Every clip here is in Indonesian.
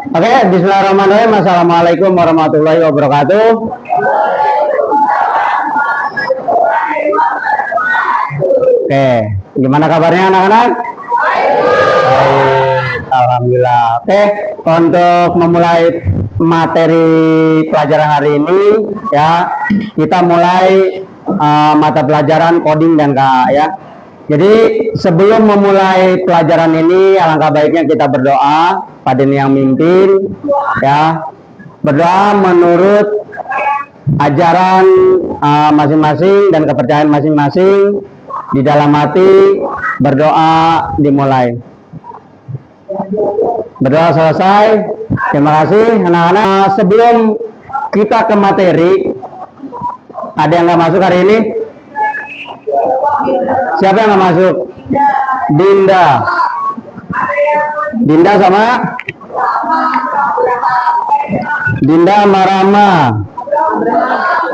Oke, bismillahirrahmanirrahim. Assalamualaikum warahmatullahi wabarakatuh. Oke, gimana kabarnya anak-anak? Baik, alhamdulillah. Oke, untuk memulai materi pelajaran hari ini, ya, kita mulai mata pelajaran coding dan KA, ya. Jadi sebelum memulai pelajaran ini, alangkah baiknya kita berdoa. Pada yang mimpin, ya, berdoa menurut ajaran masing-masing dan kepercayaan masing-masing. Di dalam hati berdoa dimulai. Berdoa selesai. Terima kasih anak-anak. Sebelum kita ke materi, ada yang nggak masuk hari ini? Siapa yang nggak masuk? Dinda. Dinda sama Rama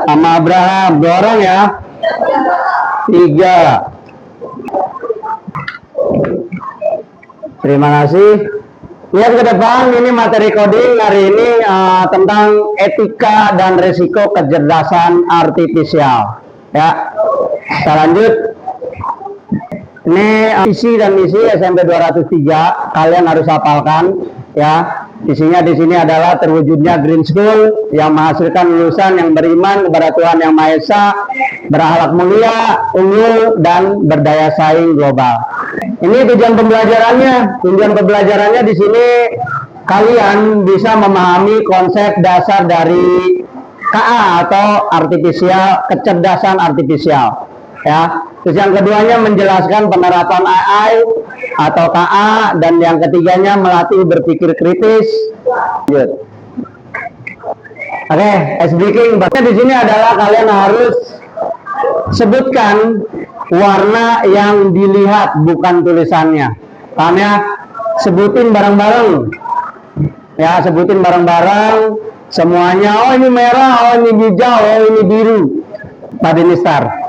sama Abraham. 2 orang ya. 3. Terima kasih. Lihat ke depan, ini materi coding hari ini tentang etika dan risiko kecerdasan artifisial. Ya, kita lanjut. Ini visi dan misi SMP 203 kalian harus hafalkan, ya. Isinya di sini adalah terwujudnya Green School yang menghasilkan lulusan yang beriman kepada Tuhan Yang Maha Esa, berakhlak mulia, unggul, dan berdaya saing global. Ini tujuan pembelajarannya. Tujuan pembelajarannya di sini kalian bisa memahami konsep dasar dari KA atau kecerdasan artifisial. Ya, terus yang keduanya menjelaskan penerapan AI atau KA, dan yang ketiganya melatih berpikir kritis. Oke, speaking. Di sini adalah kalian harus sebutkan warna yang dilihat, bukan tulisannya. Paham ya? Sebutin bareng-bareng. Ya, sebutin bareng-bareng semuanya. Oh, ini merah, oh ini hijau, oh ini biru. Pada ini start.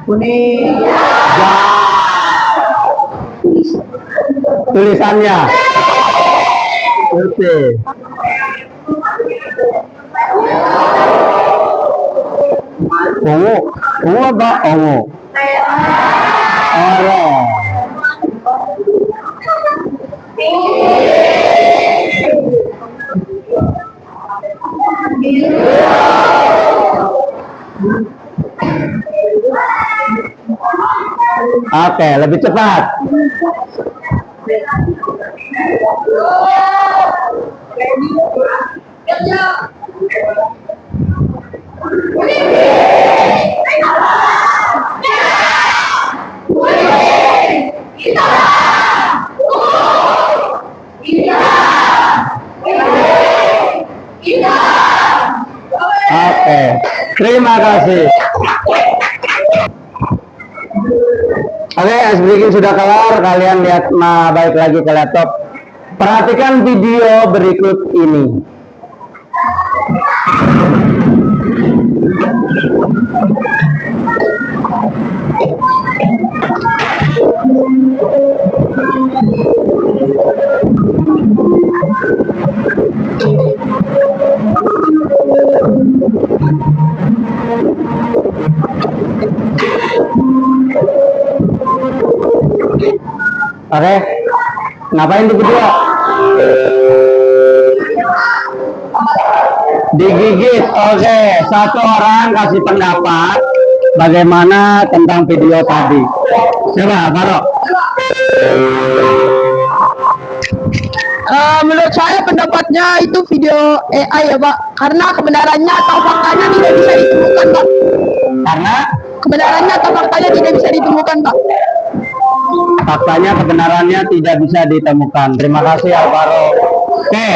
Kuning. Ya. Tulisannya. Oke. Ungu. Ungu apa? Ungu. Oranye. Oke, lebih cepat. Oke, terima kasih. Oke, speaking sudah kelar. Kalian lihat balik lagi ke laptop. Perhatikan video berikut ini. Oke, ngapain di video? Digigit. Oke, satu orang kasih pendapat bagaimana tentang video tadi. Coba, Faro. Menurut saya pendapatnya itu video AI ya Pak, karena kebenarannya atau faktanya tidak bisa ditemukan Pak. Karena kebenarannya atau faktanya tidak bisa ditemukan Pak. Faktanya kebenarannya tidak bisa ditemukan. Terima kasih Alvaro. Oke,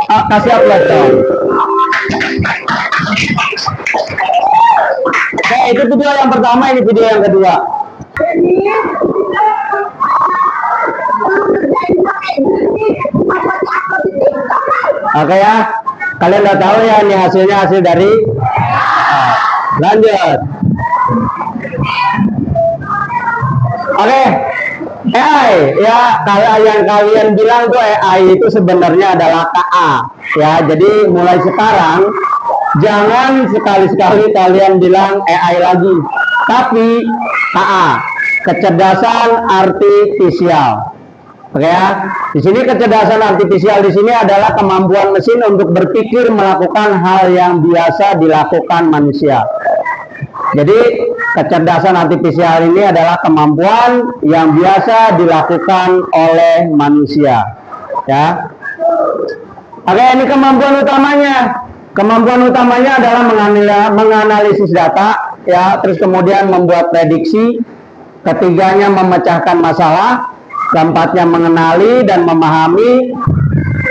kasih upload dong. Oke, itu video yang pertama, ini video yang kedua. Oke ya, kalian udah tahu ya, ini hasilnya hasil dari lanjut. AI ya, kalau yang kalian bilang tuh AI itu sebenarnya adalah KA ya. Jadi mulai sekarang jangan sekali-sekali kalian bilang AI lagi, tapi KA, kecerdasan artifisial. Oke ya, di sini kecerdasan artifisial di sini adalah kemampuan mesin untuk berpikir melakukan hal yang biasa dilakukan manusia. Jadi kecerdasan artifisial ini adalah kemampuan yang biasa dilakukan oleh manusia. Ya, oke, ini kemampuan utamanya. Kemampuan utamanya adalah menganalisis data, ya, terus kemudian membuat prediksi. Ketiganya memecahkan masalah. Keempatnya mengenali dan memahami,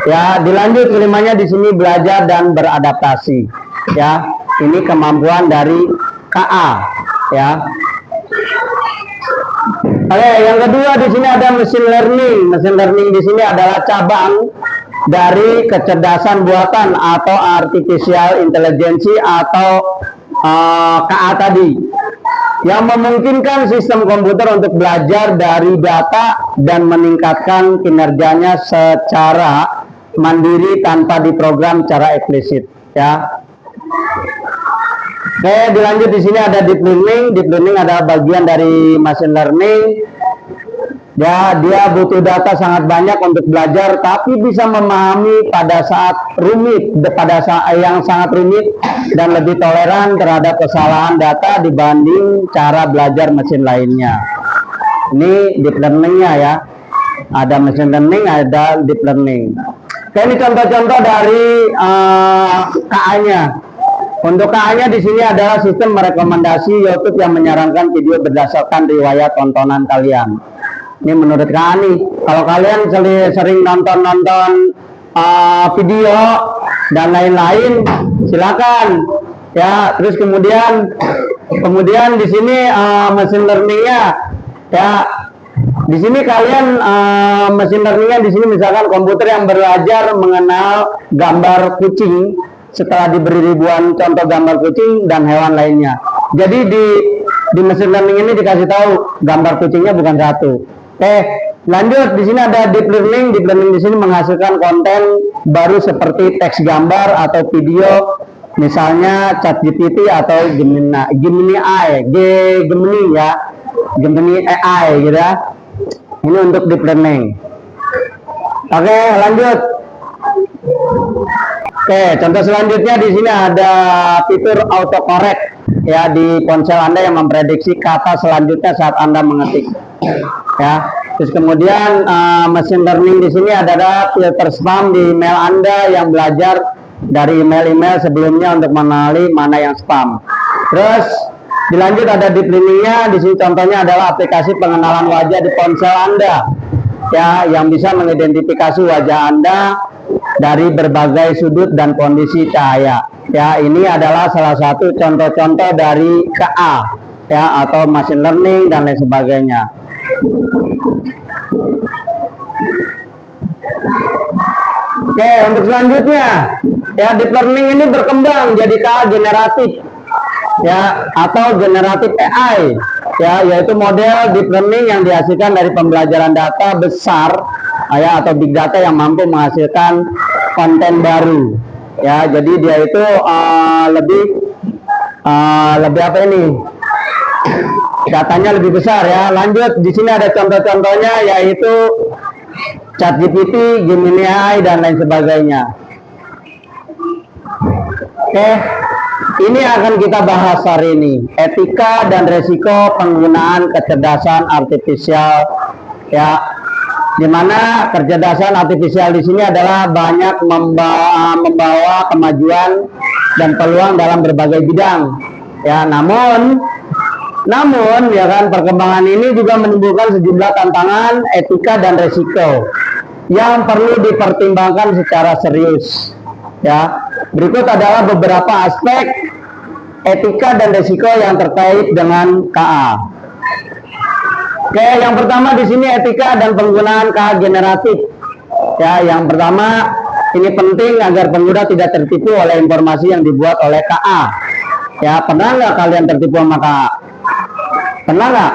ya. Dilanjut kelimanya di sini belajar dan beradaptasi, ya. Ini kemampuan dari KA, ya. Oke, yang kedua di sini ada machine learning. Machine learning di sini adalah cabang dari kecerdasan buatan atau artificial intelligence atau KA tadi, yang memungkinkan sistem komputer untuk belajar dari data dan meningkatkan kinerjanya secara mandiri tanpa diprogram secara eksplisit, ya. Oke, dilanjut di sini ada deep learning. Deep learning adalah bagian dari machine learning. Ya, dia butuh data sangat banyak untuk belajar, tapi bisa memahami pada saat rumit, pada saat yang sangat rumit, dan lebih toleran terhadap kesalahan data dibanding cara belajar mesin lainnya. Ini deep learningnya ya. Ada machine learning, ada deep learning. Oke, ini contoh-contoh dari KA-nya. Untuk KA-nya di sini adalah sistem merekomendasi YouTube yang menyarankan video berdasarkan riwayat tontonan kalian. Ini menurut KA nih, kalau kalian sering nonton video dan lain-lain, silakan ya. Terus kemudian di sini machine learningnya, ya. Di sini kalian machine learningnya di sini misalkan komputer yang belajar mengenal gambar kucing setelah diberi ribuan contoh gambar kucing dan hewan lainnya. Jadi di machine learning ini dikasih tahu gambar kucingnya bukan satu. Lanjut di sini ada deep learning. Deep learning di sini menghasilkan konten baru seperti teks, gambar atau video, misalnya ChatGPT atau Gemini AI, Gemini AI gitu ya. Ini untuk deep learning. Oke, lanjut. Oke, contoh selanjutnya di sini ada fitur autocorrect ya di ponsel Anda yang memprediksi kata selanjutnya saat Anda mengetik. Ya, terus kemudian machine learning di sini adalah filter spam di email Anda yang belajar dari email-email sebelumnya untuk mengenali mana yang spam. Terus dilanjut ada deep learningnya. Di sini contohnya adalah aplikasi pengenalan wajah di ponsel Anda, ya, yang bisa mengidentifikasi wajah Anda dari berbagai sudut dan kondisi cahaya. Ya, ini adalah salah satu contoh-contoh dari KA, ya, atau machine learning dan lain sebagainya. Oke, untuk selanjutnya, ya, deep learning ini berkembang jadi KA generatif, ya, atau generatif AI, ya, yaitu model deep learning yang dihasilkan dari pembelajaran data besar, ya, atau big data yang mampu menghasilkan konten baru, ya. Jadi dia itu lebih apa ini? Datanya lebih besar ya. Lanjut di sini ada contoh-contohnya yaitu ChatGPT, Gemini AI dan lain sebagainya. Oke, ini akan kita bahas hari ini, etika dan resiko penggunaan kecerdasan artifisial, ya, dimana kecerdasan artifisial di sini adalah banyak membawa kemajuan dan peluang dalam berbagai bidang, ya. Namun ya kan, perkembangan ini juga menimbulkan sejumlah tantangan etika dan resiko yang perlu dipertimbangkan secara serius, ya. Berikut adalah beberapa aspek etika dan resiko yang terkait dengan KA. Oke, yang pertama di sini etika dan penggunaan KA generatif. Ya, yang pertama ini penting agar pengguna tidak tertipu oleh informasi yang dibuat oleh KA. Ya, pernah nggak kalian tertipu sama KA? Pernah nggak?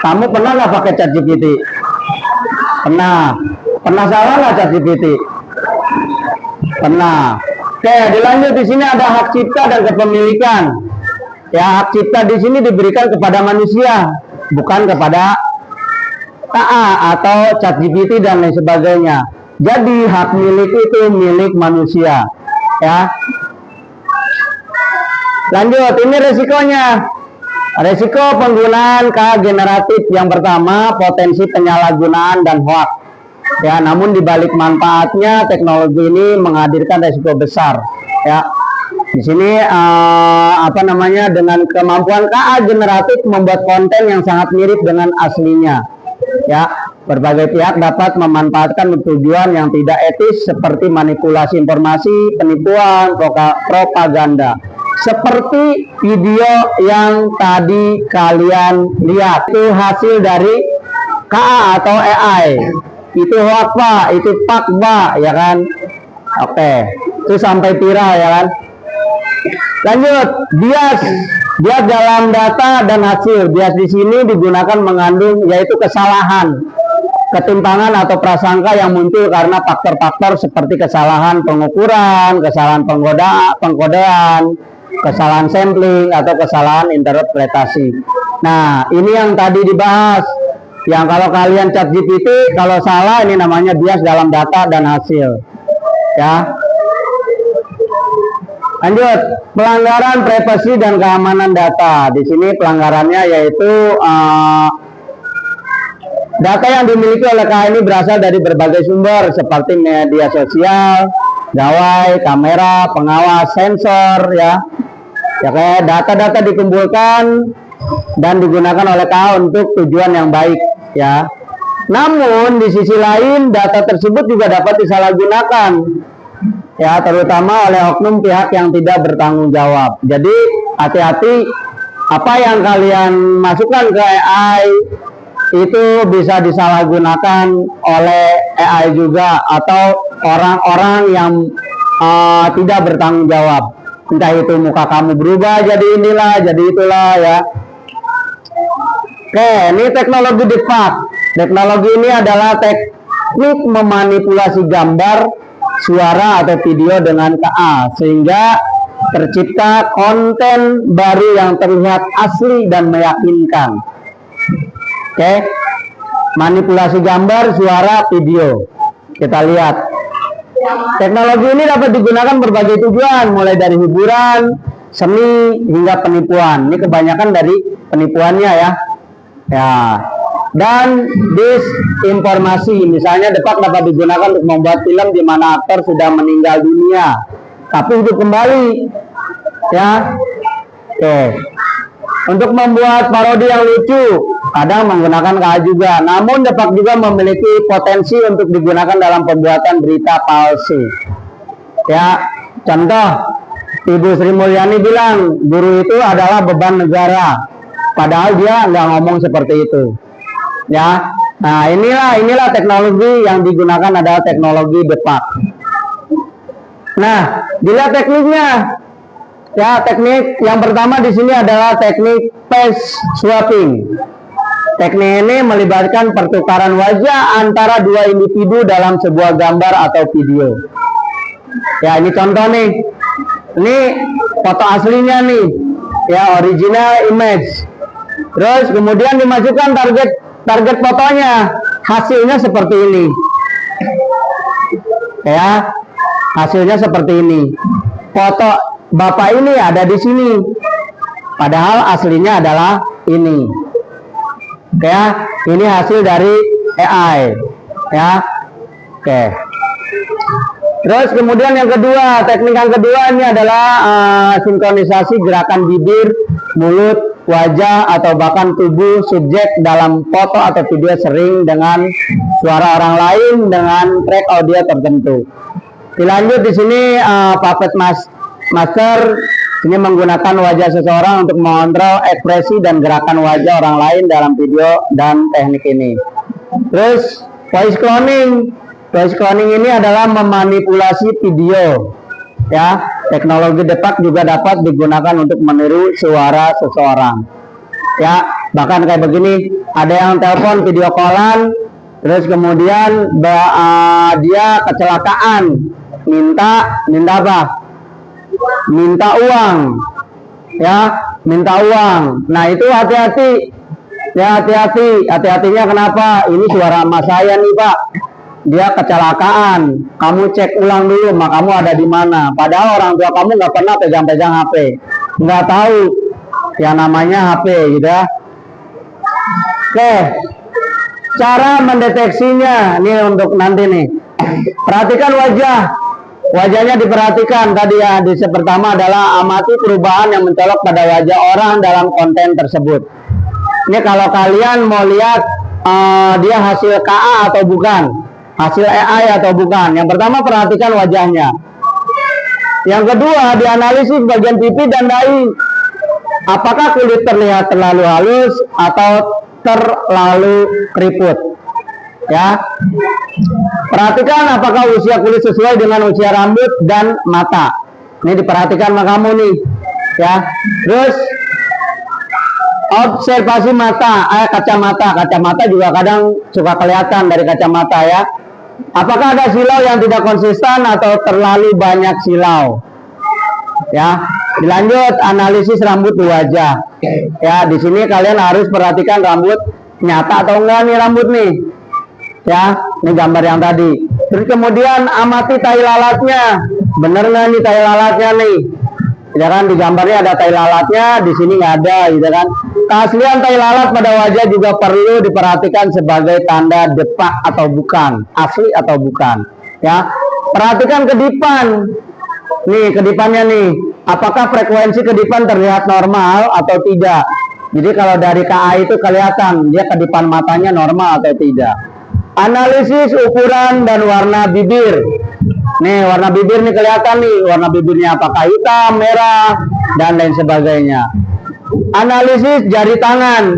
Kamu pernah nggak pakai ChatGPT? Pernah salah nggak ChatGPT? Pernah. Oke, dilanjut di sini ada hak cipta dan kepemilikan. Ya, hak cipta di sini diberikan kepada manusia, bukan kepada KA atau ChatGPT dan lain sebagainya. Jadi hak milik itu milik manusia. Ya. Lanjut, ini resikonya. Resiko penggunaan KA generatif yang pertama, potensi penyalahgunaan dan hoax. Ya, namun dibalik manfaatnya, teknologi ini menghadirkan resiko besar. Ya, di sini dengan kemampuan KA generatif membuat konten yang sangat mirip dengan aslinya. Ya, berbagai pihak dapat memanfaatkan tujuan yang tidak etis seperti manipulasi informasi, penipuan, propaganda. Seperti video yang tadi kalian lihat, itu hasil dari KA atau AI. Itu hoax Pak, itu pak Pak, ya kan? Oke, itu sampai viral ya kan? Lanjut, bias dalam data dan hasil. Bias di sini digunakan mengandung yaitu kesalahan, ketimpangan atau prasangka yang muncul karena faktor-faktor seperti kesalahan pengukuran, kesalahan pengkodean, kesalahan sampling atau kesalahan interpretasi. Nah, ini yang tadi dibahas. Yang kalau kalian ChatGPT kalau salah ini namanya bias dalam data dan hasil. Ya. Lanjut, pelanggaran privasi dan keamanan data. Di sini pelanggarannya yaitu data yang dimiliki oleh KA ini berasal dari berbagai sumber seperti media sosial, gawai, kamera, pengawas, sensor, ya. Ya, kayak data-data dikumpulkan dan digunakan oleh KA untuk tujuan yang baik, ya. Namun di sisi lain data tersebut juga dapat disalahgunakan, ya, terutama oleh oknum pihak yang tidak bertanggung jawab. Jadi hati-hati, apa yang kalian masukkan ke AI itu bisa disalahgunakan oleh AI juga atau orang-orang yang tidak bertanggung jawab. Entah itu muka kamu berubah jadi inilah, jadi itulah, ya. Oke, ini teknologi deepfake. Teknologi ini adalah teknik memanipulasi gambar, suara atau video dengan KA sehingga tercipta konten baru yang terlihat asli dan meyakinkan. Oke, manipulasi gambar, suara, video. Kita lihat. Teknologi ini dapat digunakan berbagai tujuan, mulai dari hiburan, seni, hingga penipuan. Ini kebanyakan dari penipuannya, ya. Ya. Dan disinformasi, misalnya deepfake dapat digunakan untuk membuat film di mana aktor sudah meninggal dunia, tapi hidup kembali, ya. Oke. Untuk membuat parodi yang lucu, kadang menggunakan KA juga. Namun deepfake juga memiliki potensi untuk digunakan dalam pembuatan berita palsu. Ya, contoh, Ibu Sri Mulyani bilang guru itu adalah beban negara, padahal dia nggak ngomong seperti itu. Ya, nah inilah teknologi yang digunakan adalah teknologi deepfake. Nah, dilihat tekniknya. Ya, teknik yang pertama di sini adalah teknik face swapping. Teknik ini melibatkan pertukaran wajah antara dua individu dalam sebuah gambar atau video. Ya, ini contoh nih. Ini foto aslinya nih. Ya, original image. Terus kemudian dimasukkan target fotonya. Hasilnya seperti ini. Ya, hasilnya seperti ini. Foto Bapak ini ada di sini, padahal aslinya adalah ini. Ya, ini hasil dari AI, ya. Oke. Terus kemudian yang kedua, teknik yang kedua ini adalah sinkronisasi gerakan bibir, mulut, wajah atau bahkan tubuh subjek dalam foto atau video sering dengan suara orang lain dengan track audio tertentu. Dilanjut di sini Puppet Master ini menggunakan wajah seseorang untuk mengontrol ekspresi dan gerakan wajah orang lain dalam video dan teknik ini. Terus voice cloning. Voice cloning ini adalah memanipulasi video. Ya, teknologi deepfake juga dapat digunakan untuk meniru suara seseorang. Ya, bahkan kayak begini, ada yang telepon video callan, Terus kemudian dia kecelakaan, minta apa? Minta uang, ya, minta uang. Nah itu hati-hati, ya hati-hatinya kenapa? Ini suara emak saya nih Pak, dia kecelakaan. Kamu cek ulang dulu, mak kamu ada di mana. Padahal orang tua kamu nggak pernah pegang-pegang HP, nggak tahu yang namanya HP, gitu ya. Oke, cara mendeteksinya nih untuk nanti nih. Perhatikan wajahnya diperhatikan tadi ya. Di pertama adalah amati perubahan yang mencolok pada wajah orang dalam konten tersebut. Ini kalau kalian mau lihat dia hasil KA atau bukan, hasil AI atau bukan. Yang pertama perhatikan wajahnya. Yang kedua dianalisis bagian pipi dan dahi. Apakah kulit terlihat terlalu halus atau terlalu keriput? Ya, perhatikan apakah usia kulit sesuai dengan usia rambut dan mata. Ini diperhatikan sama kamu nih, ya. Terus observasi mata, kacamata juga kadang suka kelihatan dari kacamata ya. Apakah ada silau yang tidak konsisten atau terlalu banyak silau? Ya, dilanjut analisis rambut di wajah. Ya, di sini kalian harus perhatikan rambut nyata atau enggak nih rambut nih. Ya, ini gambar yang tadi. Terus kemudian amati tai lalatnya, bener nggak nih tai lalatnya nih? Ya kan di gambarnya ada tai lalatnya, di sini nggak ada, gitu kan? Keaslian tai lalat pada wajah juga perlu diperhatikan sebagai tanda depak atau bukan, asli atau bukan. Ya, perhatikan kedipan. Nih kedipannya nih, apakah frekuensi kedipan terlihat normal atau tidak? Jadi kalau dari KA itu kelihatan dia kedipan matanya normal atau tidak. Analisis ukuran dan warna bibir. Nih warna bibir nih kelihatan nih, warna bibirnya apakah hitam, merah, dan lain sebagainya. Analisis jari tangan.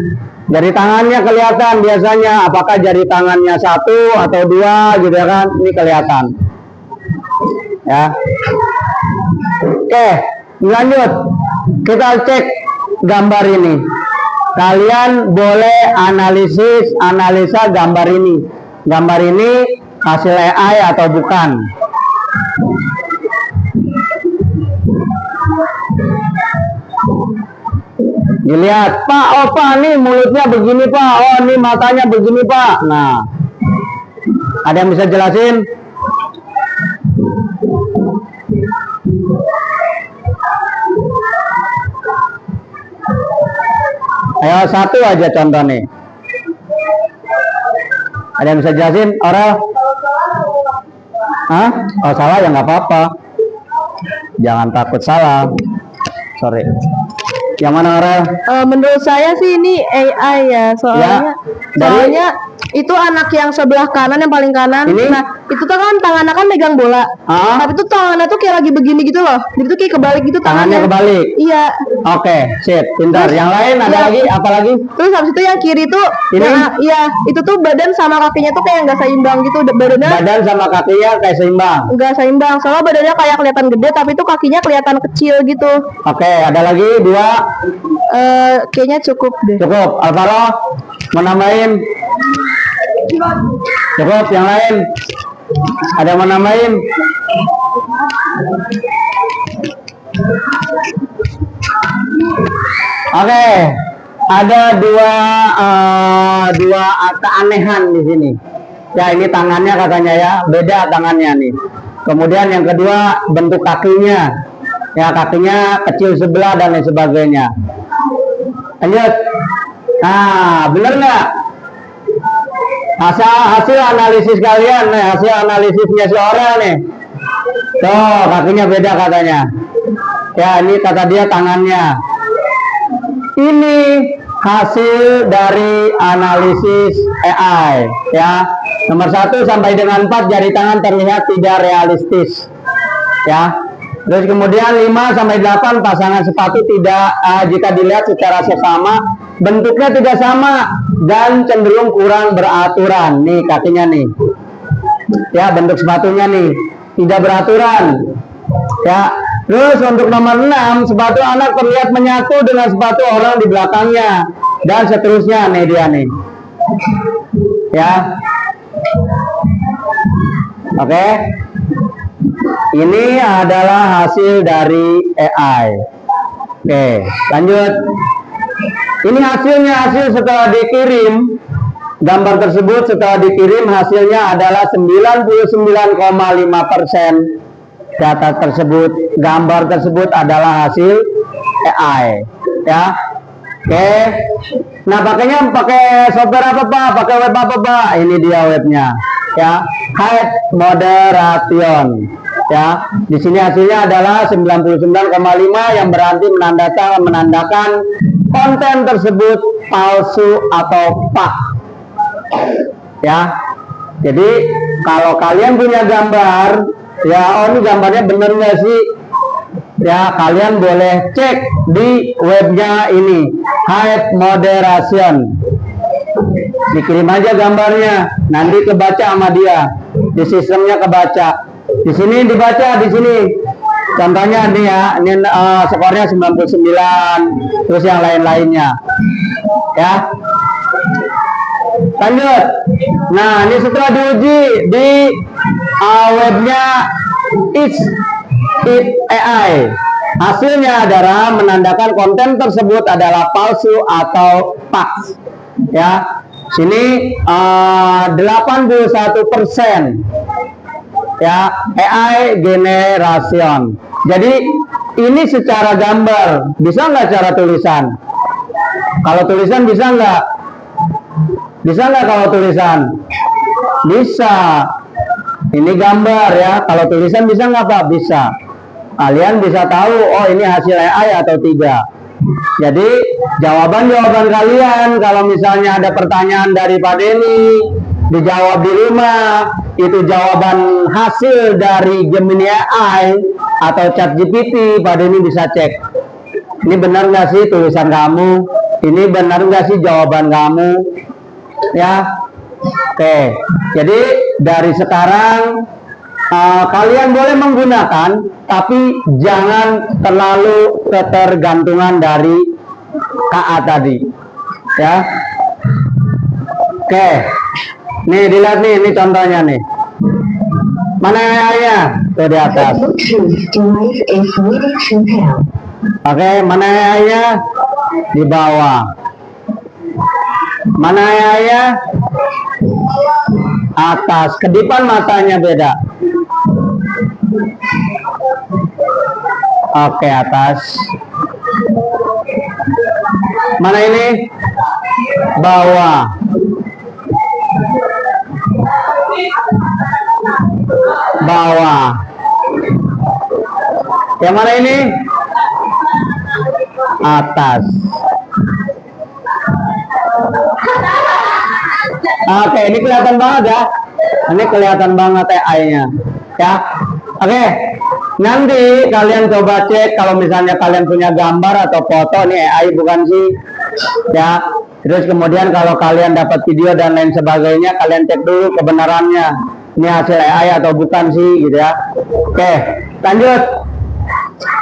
Jari tangannya kelihatan biasanya, apakah jari tangannya 1 atau 2 gitu kan, ini kelihatan. Ya. Oke, lanjut. Kita cek gambar ini. Kalian boleh analisa gambar ini. Gambar ini hasil AI atau bukan? Dilihat, Pak, oh Pak, nih mulutnya begini Pak, oh ini matanya begini Pak. Nah, ada yang bisa jelasin? Ayo satu aja contoh nih. Ada yang bisa jelasin? Aurel? Hah? Oh salah ya nggak apa-apa. Jangan takut salah. Sorry. Yang mana Aurel? Menurut saya sih ini AI ya, soalnya itu anak yang sebelah kanan, yang paling kanan. Ini? Nah itu tuh kan tangannya kan megang bola, tapi tuh tangannya tuh kayak lagi begini gitu loh, jadi tuh kayak kebalik gitu Tangannya kebalik. Iya. Oke, sip, pintar. Yang lain ada lagi? Apa lagi? Terus habis itu yang kiri tuh, Ini? iya itu tuh badan sama kakinya tuh kayak nggak seimbang gitu, badannya Badan sama kakinya kayak seimbang. nggak seimbang, soalnya badannya kayak kelihatan gede tapi tuh kakinya kelihatan kecil gitu. Oke, ada lagi 2. Kayaknya cukup deh. Cukup. Alvaro mau nambahin? Cukup. Yang lain? Ada yang mau nambahin? Oke, ada dua keanehan di sini. Ya ini tangannya katanya ya, beda tangannya nih. Kemudian yang kedua bentuk kakinya, ya kakinya kecil sebelah dan lain sebagainya. Lanjut. Nah, bener nggak? Hasil analisis kalian, nih, hasil analisisnya si Aurel nih. Tuh, kakinya beda katanya. Ya, ini kata dia tangannya. Ini hasil dari analisis AI, ya. Nomor 1 sampai dengan 4 jari tangan terlihat tidak realistis, ya. Terus kemudian 5 sampai 8 pasangan sepatu tidak jika dilihat secara seksama bentuknya tidak sama dan cenderung kurang beraturan. Nih kakinya nih, ya bentuk sepatunya nih tidak beraturan, ya. Terus untuk nomor 6 sepatu anak terlihat menyatu dengan sepatu orang di belakangnya dan seterusnya. Nih dia nih, ya. Oke. Ini adalah hasil dari AI. Oke, lanjut. Ini hasil setelah dikirim. Gambar tersebut setelah dikirim hasilnya adalah 99,5%. Data tersebut, gambar tersebut adalah hasil AI, ya. Oke. Nah, pakainya pakai software apa, Pak? Pakai web apa, Pak? Ini dia webnya, ya. Height Moderation, ya. Di sini hasilnya adalah 99,5 yang berarti menandakan konten tersebut palsu atau fake, ya. Jadi kalau kalian punya gambar, ya, oh ini gambarnya bener nggak sih? Ya, kalian boleh cek di webnya ini, Height Moderation. Dikirim aja gambarnya, nanti kebaca sama dia, di sistemnya kebaca. Di sini dibaca, di sini. Contohnya nih ya, ini skornya 99, terus yang lain-lainnya, ya. Lanjut. Nah, ini setelah diuji di webnya It's It AI. Hasilnya adalah menandakan konten tersebut adalah palsu atau fake. Ya, sini 81%. Ya, AI generation. Jadi ini secara gambar, bisa nggak cara tulisan? Kalau tulisan bisa nggak? Bisa nggak kalau tulisan? Bisa. Ini gambar ya. Kalau tulisan bisa nggak, Pak? Bisa. Kalian bisa tahu, oh ini hasil AI atau tidak. Jadi jawaban kalian kalau misalnya ada pertanyaan dari Pak Denny, dijawab di rumah, itu jawaban hasil dari Gemini AI atau ChatGPT, Pak Denny bisa cek. Ini benar nggak sih tulisan kamu? Ini benar nggak sih jawaban kamu? Ya, oke. Jadi dari sekarang kalian boleh menggunakan, tapi jangan terlalu ketergantungan dari KA tadi, ya. Oke, nih dilihat nih, ini contohnya nih. Mana AI-nya? Tuh di atas. Oke, mana AI-nya? Di bawah. Mana AI-nya? Atas. Kedipan matanya beda. Oke, atas. Mana ini? Bawah. Bawah. Yang mana ini? Atas. Oke, ini kelihatan banget ya. Ini kelihatan banget AI-nya, ya. Oke, nanti kalian coba cek kalau misalnya kalian punya gambar atau foto, ini AI bukan sih, ya. Terus kemudian kalau kalian dapat video dan lain sebagainya, kalian cek dulu kebenarannya. Ini hasil AI atau bukan sih, gitu ya. Oke, lanjut.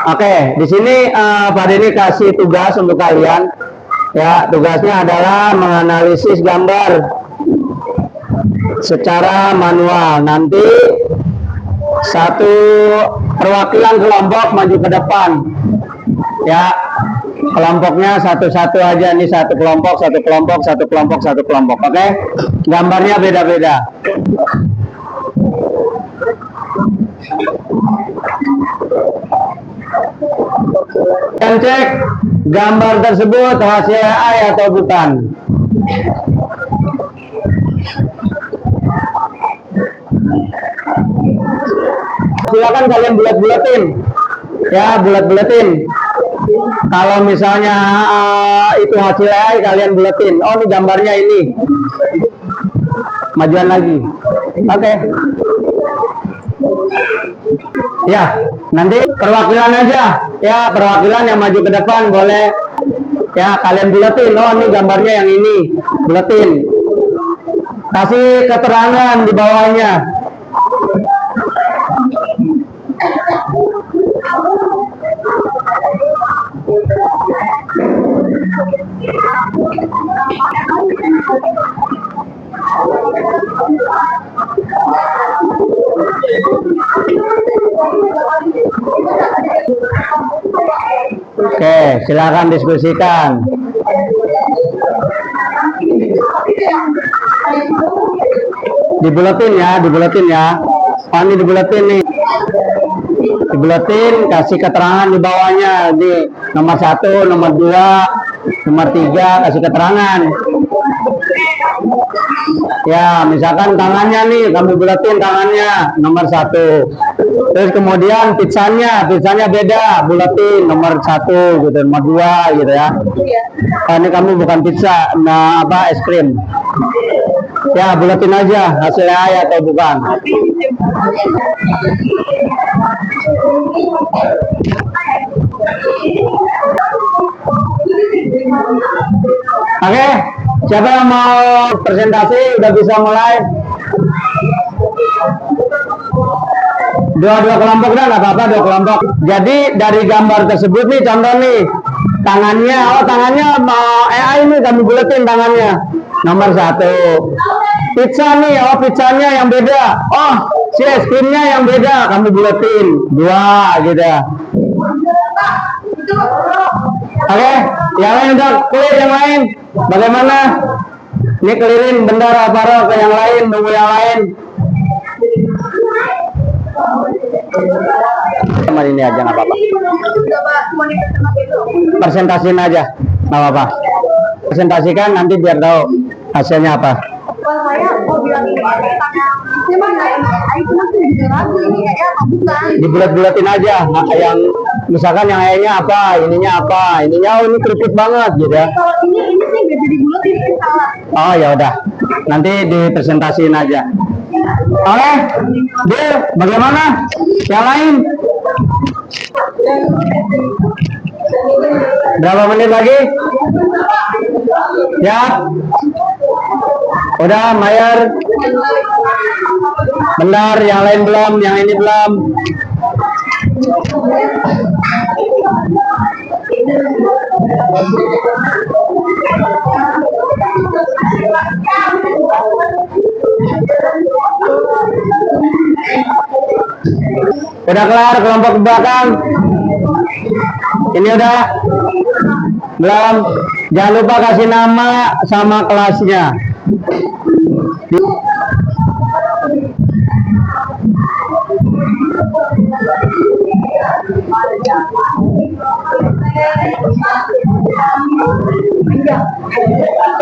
Oke, di sini Pak Denny kasih tugas untuk kalian. Ya, tugasnya adalah menganalisis gambar secara manual. Nanti satu perwakilan kelompok maju ke depan. Ya, kelompoknya satu-satu aja. Ini satu kelompok, satu kelompok, satu kelompok, satu kelompok. Oke, gambarnya beda-beda. Dan cek gambar tersebut hasil AI atau bukan. Silakan kalian bulat-bulatin, ya, bulat-bulatin. Kalau misalnya itu hasil AI, kalian bulatin. Oh, ini gambarnya ini. Majuan lagi. Oke. Ya, nanti perwakilan aja, ya, perwakilan yang maju ke depan boleh, ya, kalian buletin. Oh, ini gambarnya yang ini, buletin. Kasih keterangan di bawahnya. Oke, silakan diskusikan. Dibuletin ya. Oh, ini dibuletin nih. Dibuletin, kasih keterangan di bawahnya. Di nomor 1, nomor 2, nomor 3, kasih keterangan. Ya, misalkan tangannya nih, kamu buletin tangannya nomor 1. Terus kemudian pizzanya beda, buletin nomor 1 gitu, nomor 2 gitu ya. Ini kamu bukan pizza, nah apa, es krim. Ya, buletin aja hasilnya ya atau bukan. Oke, siapa yang mau presentasi udah bisa mulai. Dua kelompok dah, nggak apa-apa, 2 kelompok. Jadi dari gambar tersebut nih, contoh nih, tangannya mau AI ini kamu buletin tangannya nomor 1. Pizza nih, pizzanya yang beda. Oh, si es krimnya yang beda, kamu buletin 2 gitu. Oke, yang lain udah clear, yang lain bagaimana? Ini kelirin bendera apa ke yang lain, nunggu yang lain. Sama ini aja nggak apa-apa. Presentasiin aja, nggak apa-apa. Presentasikan nanti biar tahu hasilnya apa. Dibulat-bulatin aja, yang misalkan yang ayahnya apa, ininya apa, ininya ini keriput banget gitu ya. Kalau ini sih nggak jadi bulatin, ini salah. Oh ya udah, nanti dipresentasiin aja. Oke, Bill, bagaimana? Yang lain? Berapa menit lagi? Ya, udah Mayer. Benar, yang lain belum, yang ini belum. Udah kelar kelompok belakang? Ini udah? Belum? Jangan lupa kasih nama sama kelasnya.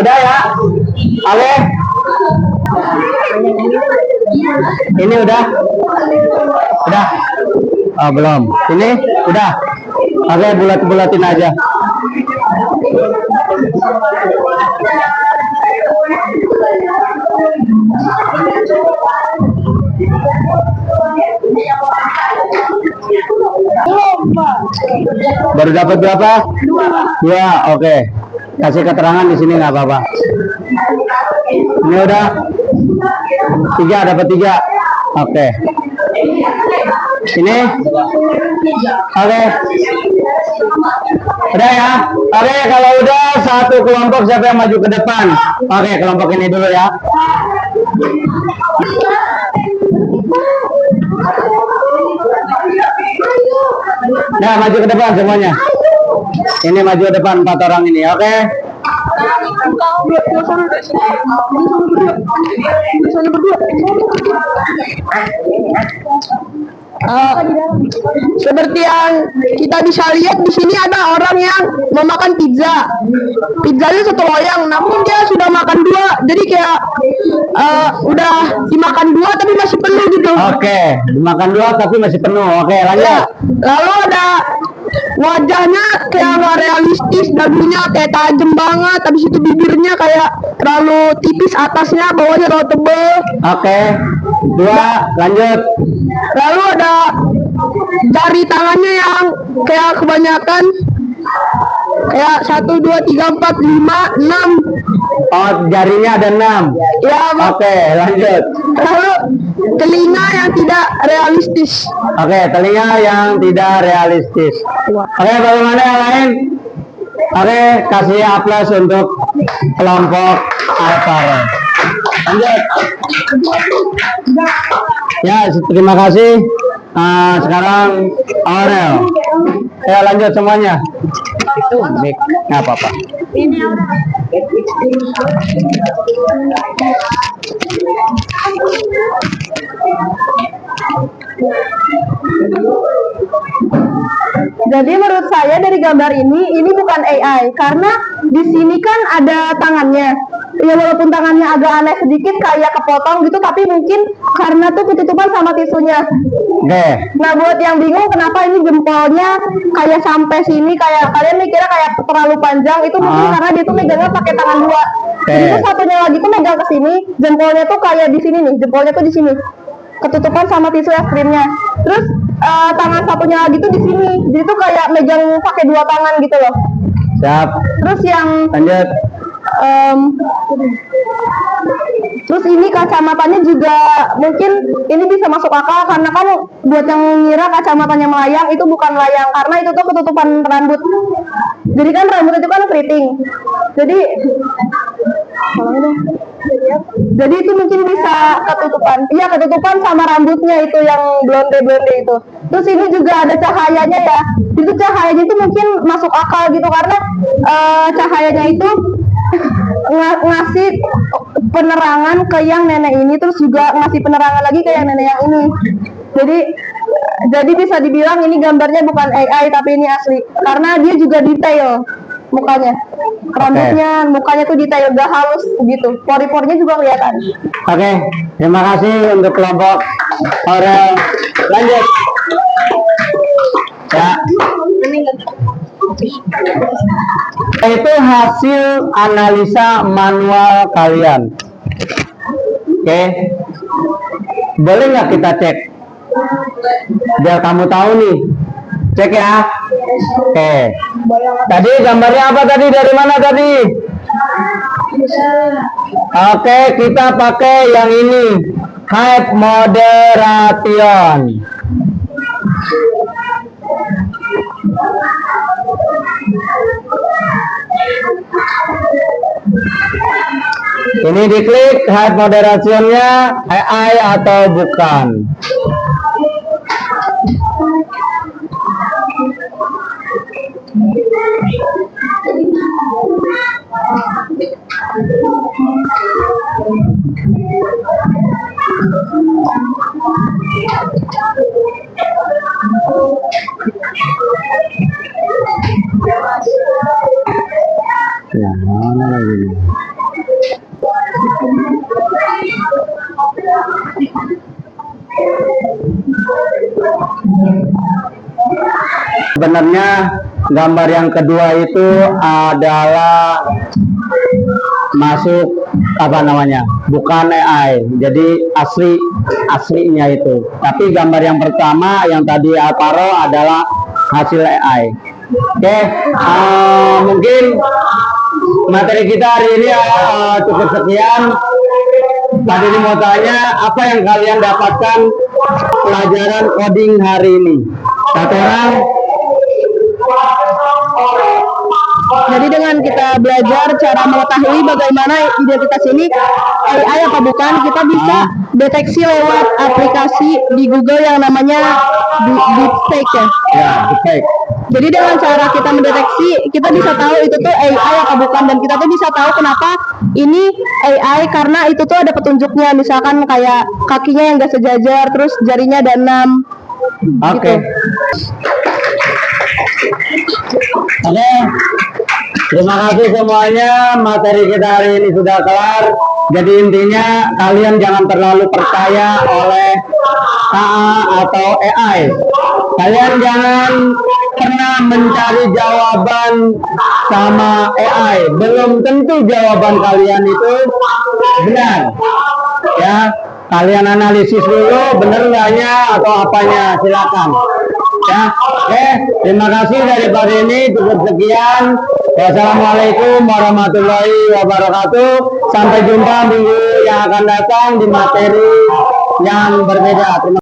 Udah ya? Oke? Ini udah? Udah? Oh, belum. Ini udah? Oke, bulat-bulatin aja. Baru dapat berapa? 2. Oke. Kasih keterangan di sini nggak apa-apa. Ini udah 3, dapat 3. Oke. Ini oke. Udah ya. Oke, kalau udah satu kelompok siapa yang maju ke depan? Oke, kelompok ini dulu ya. Nah, maju ke depan semuanya. Ini maju ke depan 4 orang ini, oke? Seperti yang kita bisa lihat di sini ada orang yang mau makan pizza. Pizzanya 1 loyang, namun dia sudah makan 2. Jadi kayak udah dimakan 2 tapi masih penuh gitu. Oke, dimakan 2 tapi masih penuh. Oke, lanjut. Ya, lalu ada wajahnya kayak nggak realistis, dagunya kayak tajam banget, habis itu bibirnya kayak terlalu tipis atasnya, bawahnya terlalu tebel. Oke, 2, lanjut. Lalu ada jari tangannya yang kayak kebanyakan, kayak 1, 2, 3, 4, 5, 6. Oh, jarinya ada 6. Ya, Oke, lanjut. lalu telinga yang tidak realistis. Oke, telinga yang tidak realistis. Oke, bagaimana yang lain? Oke, kasih aplaus untuk kelompok Alvaro. Lanjut. Ya, terima kasih. Sekarang Aurel. Ya lanjut semuanya. Itu mic, nggak apa-apa. Jadi menurut saya dari gambar ini bukan AI karena di sini kan ada tangannya. Ya walaupun tangannya agak aneh sedikit kayak kepotong gitu, tapi mungkin karena tuh ketutupan sama tisunya. Oke. Nah buat yang bingung kenapa ini jempolnya kayak sampai sini, kayak kalian mikirnya kayak terlalu panjang, itu mungkin karena dia tuh megangnya pakai tangan dua. Jadi tuh satunya lagi tuh megang ke sini, jempolnya tuh kayak di sini nih, jempolnya tuh di sini. Ketutupan sama tisu es krimnya. Terus tangan satunya lagi tuh di sini. Jadi tuh kayak megang pakai dua tangan gitu loh. Siap. Terus yang Lanjut. terus ini kacamatanya juga mungkin ini bisa masuk akal karena kan buat yang ngira kacamatanya melayang, itu bukan melayang karena itu tuh ketutupan rambut. Jadi kan rambut itu kan keriting. Jadi itu mungkin bisa ketutupan. Iya, ketutupan sama rambutnya itu yang blonde-blonde itu. Terus ini juga ada cahayanya ya. Itu cahayanya itu mungkin masuk akal gitu karena cahayanya itu ngasih penerangan ke yang nenek ini, terus juga ngasih penerangan lagi ke yang nenek yang ini. Jadi bisa dibilang ini gambarnya bukan AI tapi ini asli karena dia juga detail mukanya, rambutnya, mukanya tuh detail, gak halus gitu, pori-porinya juga kelihatan. Oke, terima kasih untuk kelompok Aurel. Lanjut. Ya. Itu hasil analisa manual kalian. Oke. Boleh nggak kita cek? Biar kamu tahu nih. Cek ya. Oke. Tadi gambarnya apa tadi? Dari mana tadi? Oke, kita pakai yang ini. Hype moderation. Ini diklik hype moderationnya AI atau bukan. Ya, mana lagi nih? Sebenarnya gambar yang kedua itu adalah masuk apa namanya, bukan AI, jadi aslinya itu. Tapi gambar yang pertama yang tadi Alvaro adalah hasil AI. Oke, mungkin materi kita hari ini cukup sekian. Tadi ini mau tanya, apa yang kalian dapatkan pelajaran coding hari ini? Satu orang. Jadi dengan kita belajar cara mengetahui bagaimana identitas ini AI apa bukan, kita bisa deteksi lewat aplikasi di Google yang namanya Deepfake ya. Ya, deepfake. Jadi dengan cara kita mendeteksi, kita bisa tahu itu tuh AI apa bukan, dan kita tuh bisa tahu kenapa ini AI karena itu tuh ada petunjuknya, misalkan kayak kakinya yang gak sejajar, terus jarinya ada 6. Oke. Oke. Terima kasih semuanya, materi kita hari ini sudah kelar. Jadi intinya kalian jangan terlalu percaya oleh KA atau AI. Kalian jangan pernah mencari jawaban sama AI. Belum tentu jawaban kalian itu benar. Ya, kalian analisis dulu benar enggaknya atau apanya, silakan. Ya, oke. Terima kasih dari pagi ini, cukup sekian. Wassalamualaikum warahmatullahi wabarakatuh. Sampai jumpa minggu yang akan datang di materi yang berbeda. Terima